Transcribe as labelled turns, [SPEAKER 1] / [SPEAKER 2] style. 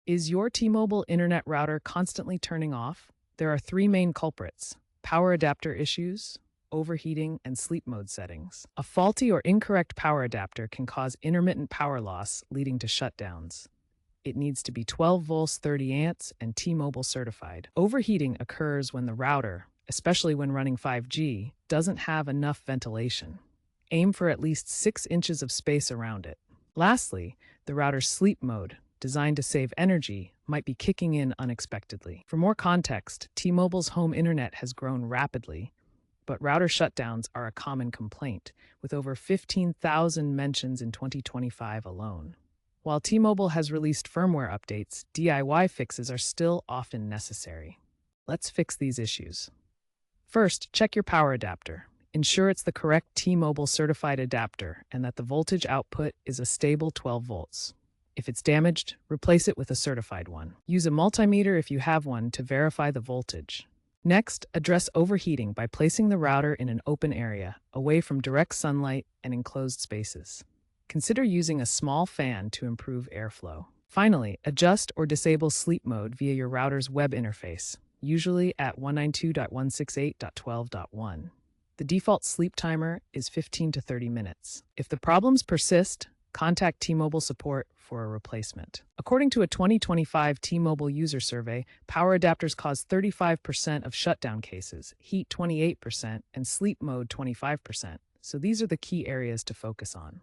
[SPEAKER 1] Is your T-Mobile internet router constantly turning off? There are three main culprits: power adapter issues, overheating, and sleep mode settings. A faulty or incorrect power adapter can cause intermittent power loss, leading to shutdowns. It needs to be 12 volts, 30 amps, and T-Mobile certified. Overheating occurs when the router, especially when running 5G, doesn't have enough ventilation. Aim for at least 6 inches of space around it. Lastly, the router's sleep mode, designed to save energy, might be kicking in unexpectedly. For more context, T-Mobile's home internet has grown rapidly, but router shutdowns are a common complaint, with over 15,000 mentions in 2025 alone. While T-Mobile has released firmware updates, DIY fixes are still often necessary. Let's fix these issues. First, check your power adapter. Ensure it's the correct T-Mobile certified adapter and that the voltage output is a stable 12 volts. If it's damaged, replace it with a certified one. Use a multimeter if you have one to verify the voltage. Next, address overheating by placing the router in an open area, away from direct sunlight and enclosed spaces. Consider using a small fan to improve airflow. Finally, adjust or disable sleep mode via your router's web interface, usually at 192.168.12.1. The default sleep timer is 15 to 30 minutes. If the problems persist, contact T-Mobile support for a replacement. According to a 2025 T-Mobile user survey, power adapters cause 35% of shutdown cases, heat 28%, and sleep mode 25%. So these are the key areas to focus on.